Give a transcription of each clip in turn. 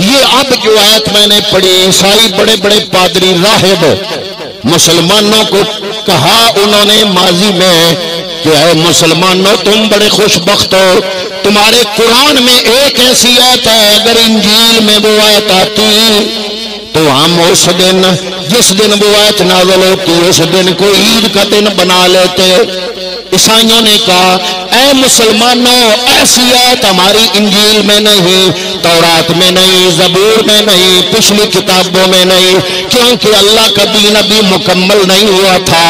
یہ اب جو آیت میں نے پڑھی، عیسائی بڑے بڑے پادری راہب مسلمانوں کو کہا انہوں نے ماضی میں کہ اے مسلمانوں تم بڑے خوش بخت ہو، تمہارے قرآن میں ایک ایسی آیت ہے اگر انجیل میں وہ آیت آتی تو ہم اس دن جس دن وہ آیت نازل ہوتی اس دن کو عید کا دن بنا لیتے۔ عیسائیوں نے کہا اے مسلمانوں ایسی آیت ہماری انجیل میں نہیں، تورات میں نہیں، زبور میں نہیں، پچھلی کتابوں میں نہیں، کیونکہ اللہ کا دین ابھی مکمل نہیں ہوا تھا۔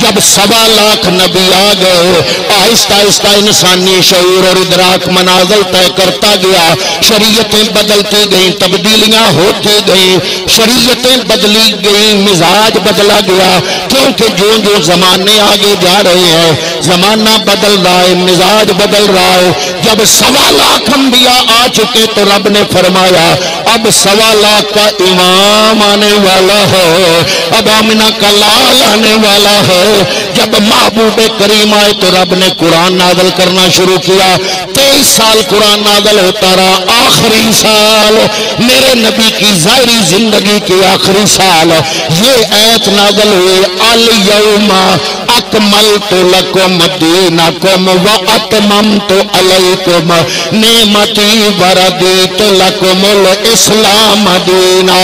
جب 1.25 لاکھ نبی آ گئے، آہستہ آہستہ انسانی شعور اور ادراک منازل طے کرتا گیا، شریعتیں بدلتی گئیں، تبدیلیاں ہوتی گئیں، شریعتیں بدلی گئیں، مزاج بدلا گیا، کیونکہ جو جو زمانے آگے جا رہے ہیں زمانہ بدل رہا ہے، مزاج بدل رہا ہے۔ جب 1.25 لاکھ انبیاء آ چکے تو رب نے فرمایا اب 1.25 لاکھ کا امام آنے والا ہے، اب آمنہ کا لال آنے والا ہے۔ جب محبوب کریم آئے تو رب نے قرآن نازل کرنا شروع کیا۔ 23 سال قرآن نازل ہوتا رہا، آخری سال میرے نبی کی ظاہری زندگی کی آخری سال یہ آیت نازل ہوئی، الیوم اکملت لکم دینکم واتممت علیکم نعمتی ورضیت لکم الاسلام دینا۔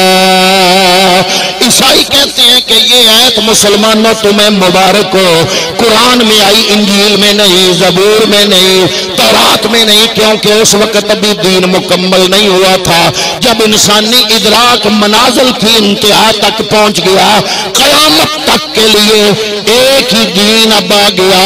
عیسائی کہتے ہیں کہ یہ آیت مسلمانوں تمہیں مبارک ہو، قرآن میں آئی، انجیل میں نہیں، زبور میں نہیں، تورات میں نہیں، کیونکہ اس وقت ابھی دین مکمل نہیں ہوا تھا۔ جب انسانی ادراک منازل کی انتہا تک پہنچ گیا، قیامت تک کے لیے ایک ہی دین اب آ گیا،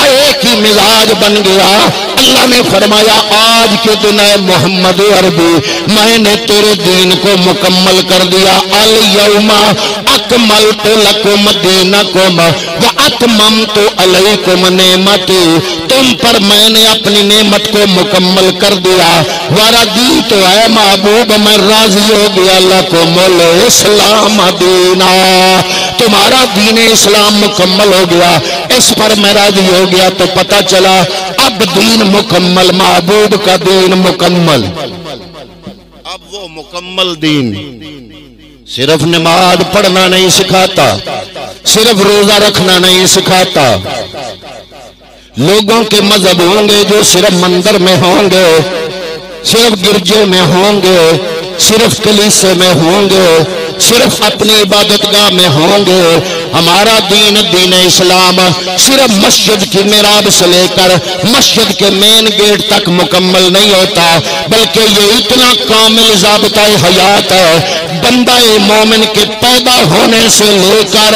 ایک ہی مزاج بن گیا۔ اللہ نے فرمایا آج کے دن اے محمد عربی میں نے تیرے دین کو مکمل کر دیا، الیوم اکملت لکم دینکم واتممت علیکم نعمتی، تم پر میں نے اپنی نعمت کو مکمل کر دیا، ورضیت اے محبوب میں راضی ہو گیا لکم الاسلام دینا، تمہارا دین اسلام مکمل ہو گیا، اس پر میں راضی ہو گیا۔ تو پتہ چلا اب دین مکمل، محبوب کا دین مکمل، اب وہ مکمل دین صرف نماز پڑھنا نہیں سکھاتا، صرف روزہ رکھنا نہیں سکھاتا۔ لوگوں کے مذہب ہوں گے جو صرف مندر میں ہوں گے، صرف گرجے میں ہوں گے، صرف کلیسے میں ہوں گے، صرف اپنی عبادت گاہ میں ہوں گے۔ ہمارا دین، دین اسلام صرف مسجد کی محراب سے لے کر مسجد کے مین گیٹ تک مکمل نہیں ہوتا، بلکہ یہ اتنا کامل ضابطہ حیات ہے، بندہ مومن کے پیدا ہونے سے لے کر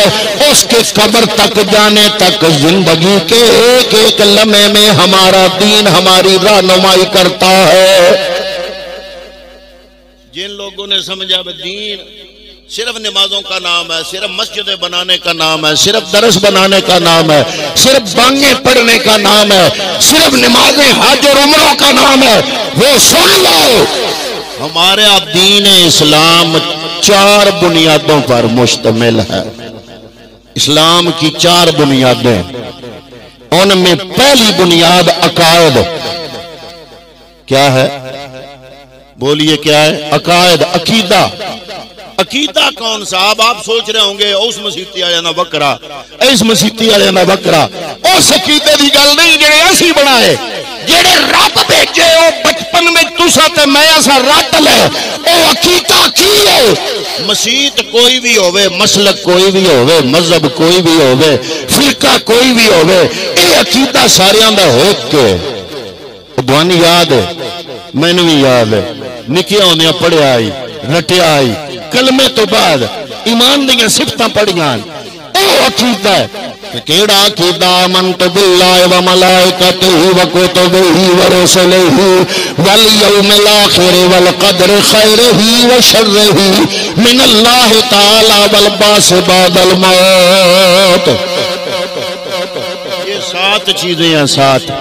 اس کے قبر تک جانے تک زندگی کے ایک ایک لمحے میں ہمارا دین ہماری رہنمائی کرتا ہے۔ جن لوگوں نے سمجھا دین صرف نمازوں کا نام ہے، صرف مسجدیں بنانے کا نام ہے، صرف درس بنانے کا نام ہے، صرف بانگیں پڑھنے کا نام ہے، صرف نمازیں حج اور عمروں کا نام ہے، وہ سن لو ہمارے اب دین اسلام 4 بنیادوں پر مشتمل ہے۔ اسلام کی 4 بنیادیں، ان میں پہلی بنیاد عقائد، کیا ہے بولیے کیا ہے؟ عقائد، عقیدہ۔ عقیدہ کون سا؟ اب آپ سوچ رہے ہوں گے اس مسیتی آیا نہ بکرا، اس مسیتی آیا نہ بکرا، اس عقیدے دی گل نہیں جڑے ایسی بنائے، جڑے رب بھیجے او بچپن میں تسا تے میں ایسا رٹ لے، او عقیدہ کی ہے؟ مسیت کوئی بھی ہوئے، مسلک کوئی بھی ہوئے، مذہب کوئی بھی ہوئے، فرقہ کوئی بھی ہوئے، اے عقیدہ ساریاں دا ہوک کے دوانی یاد ہے، میں نے بھی یاد ہے، نکیاں ہوندیاں پڑھیا آئی، رٹیا آئی، کلمے تو بعد ایمان دیاں صفتاں پڑھیاں، او عقیدہ ہے کہ کیڑا عقیدہ؟ آمنت باللہ و ملائکتہ و کتبہ و رسلہ والیوم الاخر والقدر خیرہ و شرہ من اللہ تعالی والبعث بعد الموت۔ یہ 7 چیزیں ہیں، 7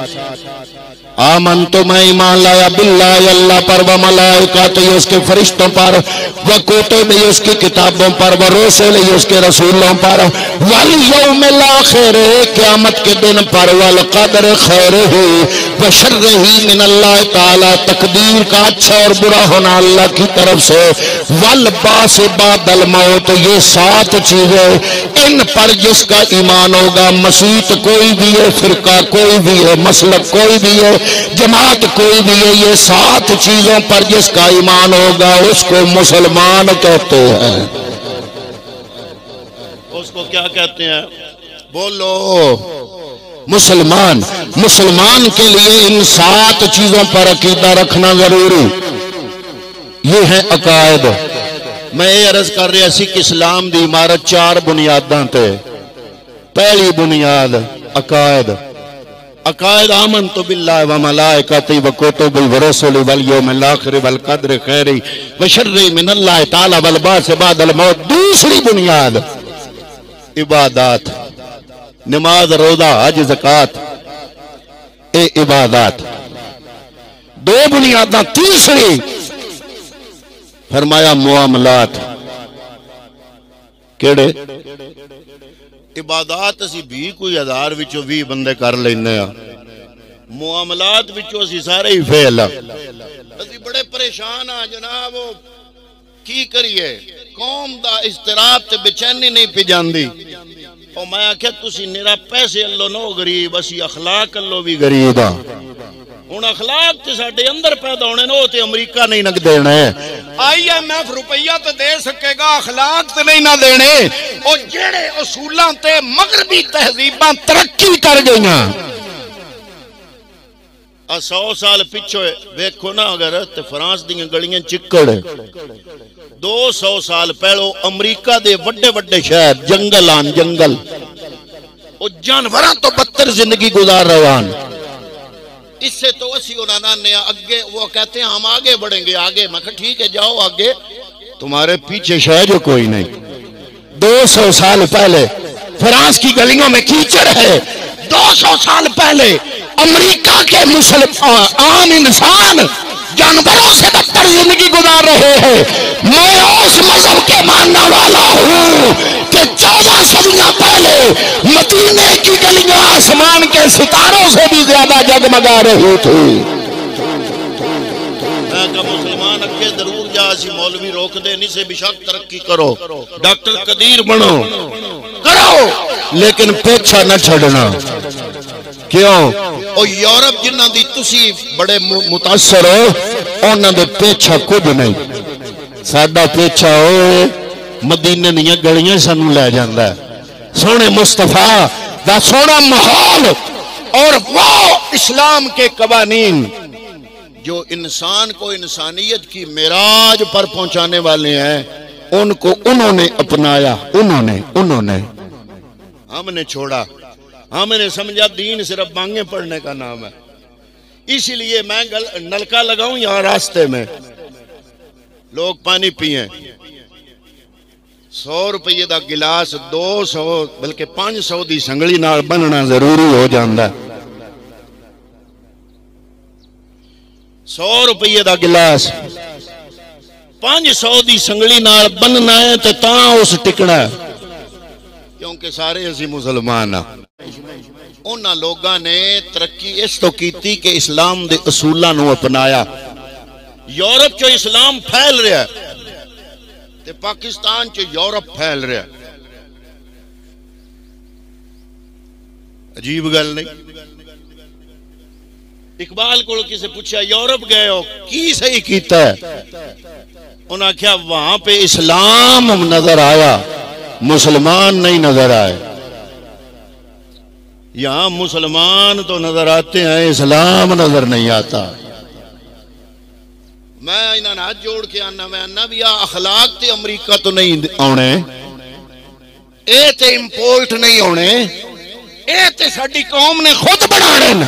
آمنتو میں ایمان لایا باللہ اللہ پر و ملائکتہ اس کے فرشتوں پر و کتبہ اس کی کتابوں پر و رسلہ اس کے رسولوں پر والیوم الاخر قیامت کے دن پر والقدر خیرہ و شرہ من اللہ تعالی تقدیر کا اچھا اور برا ہونا اللہ کی طرف سے والبعث بعد الموت یہ 7 چیزیں ان پر جس کا ایمان ہوگا مسیح کوئی بھی ہے فرقہ کوئی بھی ہے مسلک کوئی بھی ہے جماعت کوئی بھی ہے یہ 7 چیزوں پر جس کا ایمان ہوگا اس کو مسلمان کہتے ہیں اس کو کیا کہتے ہیں بولو مسلمان مسلمان کے لیے ان 7 چیزوں پر عقیدہ رکھنا ضروری یہ ہے عقائد میں یہ عرض کر رہا سی کہ اسلام دی عمارت 4 بنیاداں تے پہلی بنیاد عقائد عقائد آمنت باللہ و ملائکتہ و کتبہ و رسلہ والیوم الاخر والقدر خیر و شر من اللہ تعالی والبعث بعد الموت دوسری بنیاد عبادات نماز روزہ حج زکوٰۃ اے عبادات 2 بنیاداں تیسری فرمایا معاملات کیڑے عبادات اسی بھی کوئی 1000 وچوں 20 بندے کر لینے ہاں معاملات وچوں اسی سارے ہی فیل اسی بڑے پریشان ہاں جناب کی کریے قوم دا اضطراب تے بے چینی نہیں پی جاندی اور میں آکھیا تسی نرا پیسے اللہ نو غریب اسی اخلاق اللہ بھی غریب ہاں ہن اخلاق تے ساڈے اندر پیدا ہونے نو تے امریکہ نہیں نک دینا ہے IMF روپیہ تے دے سکے گا اخلاق تے نہیں نہ دینے او جڑے اصولاں تے مغربی تہذیباں ترقی کر گئیاں 100 سال پچھو ویکھو نا اگر تے فرانس دیاں گلیاں چکڑ 200 سال پہلو امریکہ دے وڈے وڈے شہر جنگل آن جنگل او جانوراں تو بدتر زندگی گزار رہے اس سے تو اسی انہاں نے آگے وہ کہتے ہیں ہم آگے بڑھیں گے آگے میں کہا ٹھیک ہے جاؤ آگے تمہارے پیچھے شہر جو کوئی نہیں 200 سال پہلے فرانس کی گلیوں میں کیچڑ ہے 200 سال پہلے امریکہ کے مسلمان عام انسان جانوروں سے بدتر زندگی گزار رہے ہیں میں اس مذہب کے ماننے والا ہوں کہ 14 صدیاں پہلے مدینے کی گلیاں آسمان کے ستاروں سے بھی زیادہ جگمگا رہی تھی میں کہا مسلمان اکے ضرور جا سی مولوی روک دے نہیں سے بشک ترقی کرو ڈاکٹر قدیر بنو کرو لیکن پیچھا نہ چھڑنا کیوں او یورپ جنہ دی تسی بڑے متاثر ہو انہاں دے پیچھا کچھ نہیں ساڈا پیچھا ہوئے مدینے دیاں گلیاں سانو لے جاندا ہے سونے مصطفیٰ دا سونا ماحول اور وہ اسلام کے قوانین جو انسان کو انسانیت کی معراج پر پہنچانے والے ہیں ان کو انہوں نے اپنایا انہوں نے ہم نے چھوڑا ہم نے سمجھا دین صرف بانگیں پڑھنے کا نام ہے اسی لیے میں نلکا لگاؤں یہاں راستے میں لوگ پانی پیئیں 100 روپے دا گلاس 200 بلکہ 500 دی سنگلی نال بننا ضروری ہو جاندہ 100 روپے دا گلاس 500 دی سنگلی نال بننا ہے تو تاں اس ٹکنا ہے کیونکہ سارے اسی مسلمان ہیں انہاں لوگاں نے ترقی اس تو کیتی کہ اسلام دے اصولاں نو اپنایا یورپ چو اسلام پھیل رہا ہے تے پاکستان چو یورپ پھیل رہا ہے عجیب گل نہیں اقبال کو کسی پوچھا یورپ گئے ہو کی صحیح کیتا ہے انہاں کیا وہاں پہ اسلام نظر آیا مسلمان نہیں نظر آئے یہاں مسلمان تو نظر آتے ہیں اسلام نظر نہیں آتا میں انہاں ہاتھ جوڑ کے آنا میں آنا بھی اخلاق تے امریکہ تو نہیں آنے اے تے امپورٹ نہیں ہونے اے تے ساڈی قوم نے خود بنانے